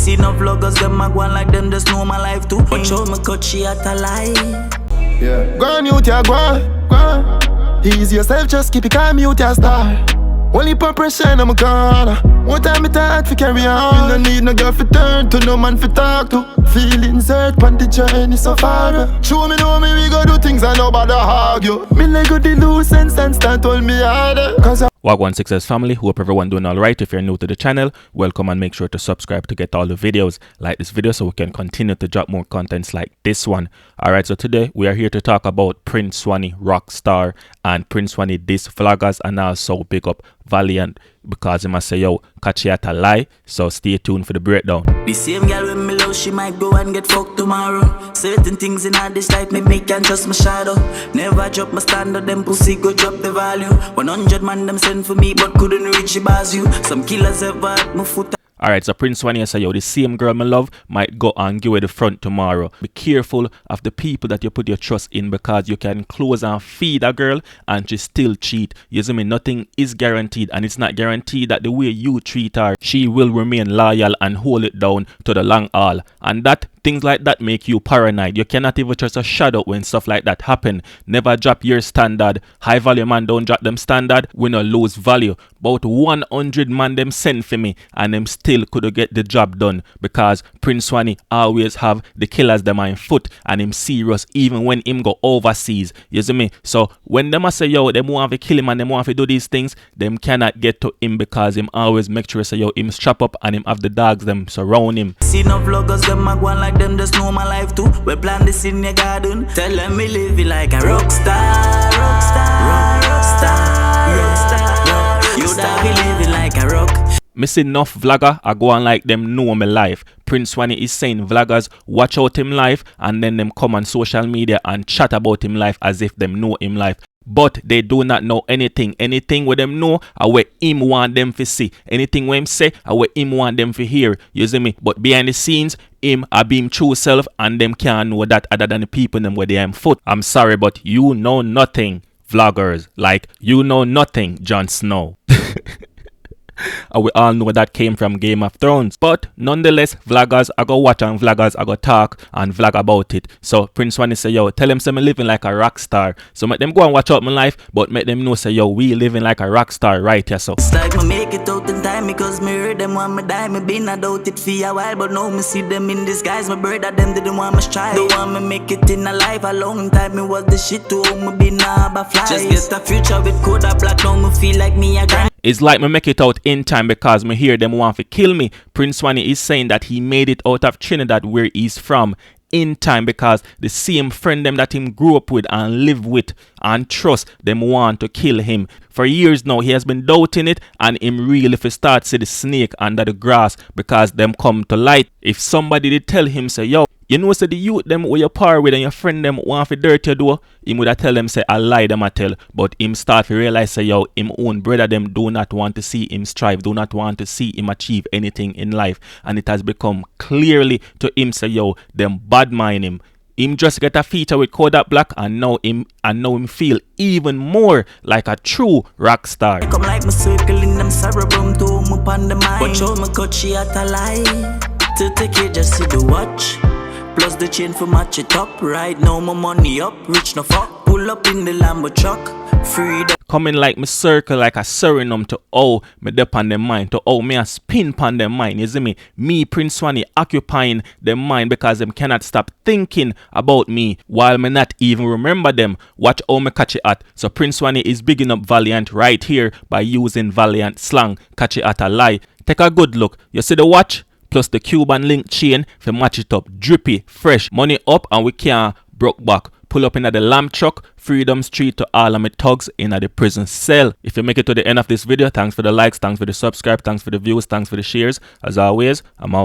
See no vloggers, them a go on like them, just know my life too. But show me Kotch, she at a lie. Yeah. Go on, mute ya, go on. Ease yourself, just keep it calm, mute ya, star. Only put pressure in my corner. One time it hard for carry on. You no need no girl for turn to, no man for talk to. Feelings hurt, pan the journey so far. Show me know me, we go do things and nobody argue. Me like go the loose and start hold me harder. Wagwan Success family, hope everyone doing alright. If you're new to the channel, welcome and make sure to subscribe to get all the videos. Like this video so we can continue to drop more contents like this one. Alright, so today we are here to talk about Prince Swanny Rockstar and Prince Swanny diss vloggers, and also big up Valiant because he must say yo, Kotch at a lie. So stay tuned for the breakdown. The same girl when me love, she might go and get fucked tomorrow. Certain things in her this life make me can't trust my shadow. Never drop my standard, them pussy go drop the value. 100 man them send for me but couldn't reach the bars you. Some killers ever at my foot. Alright, so Prince Swanny say yo, the same girl me love might go and give away the front tomorrow. Be careful of the people that you put your trust in, because you can close and feed a girl and she still cheat. You see me, nothing is guaranteed, and it's not guaranteed that the way you treat her, she will remain loyal and hold it down to the long haul. And that things like that make you paranoid. You cannot even trust a shadow when stuff like that happen. Never drop your standard. High value man don't drop them standard, we no lose value. About 100 man them send for me and them still could get the job done, because Prince Swanny always have the killers them on foot and him serious even when him go overseas. You see me? So when them a say yo, them want to kill him and them want to do these things, them cannot get to him because him always make sure say yo, him strap up and him have the dogs them surround him. See no vloggers, them a go on like them, just know my life too. We plant this in your garden. Tell them me live it like a rockstar. You that be living like a rock. Missing enough vlogger I go on like them know my life. Prince Swanny is saying vloggers watch out him life, and then them come on social media and chat about him life as if them know him life. But they do not know anything. Anything where them know are where him want them to see. Anything where him say are where him want them to hear. You see me? But behind the scenes, him a be him true self, and them can't know that other than the people them where they am foot. I'm sorry, but you know nothing, vloggers. Like you know nothing, Jon Snow. And we all know that came from Game of Thrones. But nonetheless, vloggers I go watch and vloggers I go talk and vlog about it. So Prince Swanny say yo, tell them say me living like a rock star. So make them go and watch out my life, but make them know say yo, we living like a rock star right here. So it's like me make it out in time, because me heard them want me die. Me been a doubt it for a while, but now me see them in disguise. My brother them didn't want me strive. They want me make it in a life. A long time me was the shit to me be nah but fly. Just get a future with Koda Black. Now me feel like me a grind. It's like me make it out in time because me hear them want to kill me. Prince Swanny is saying that he made it out of Trinidad where he's from in time, because the same friend them that him grew up with and live with and trust them want to kill him. For years now he has been doubting it, and him really if he start see the snake under the grass because them come to light. If somebody did tell him say yo, you know say the youth them where you par with and your friend them want to dirt you do, him would have tell them say a lie them a tell. But him start to realize say yo, him own brother them do not want to see him strive, do not want to see him achieve anything in life, and it has become clearly to him say yo, them bad mind him. Him just get a feature with Kodak Black, and now him feel even more like a true rock star. Come like me circling them cerebrum to me upon the mind. But show me Kotch at a lie. To take it just see the watch. Plus the chain for match it up. Right now my money up, rich no fuck. Pull up in the Lambo truck, freedom. Coming like me circle like a Suriname to oh me dep on them mind, to oh me a spin pon them mind. You see me? Me Prince Swanny occupying them mind because them cannot stop thinking about me while me not even remember them. Watch how me catch it at. So Prince Swanny is bigging up Valiant right here by using Valiant slang. Catch it at a lie. Take a good look. You see the watch? Plus the Cuban link chain for match it up. Drippy, fresh, money up, and we can't broke back. Pull up in the lamb truck, Freedom Street to all of my thugs in the prison cell. If you make it to the end of this video, thanks for the likes, thanks for the subscribe, thanks for the views, thanks for the shares. As always, I'm out.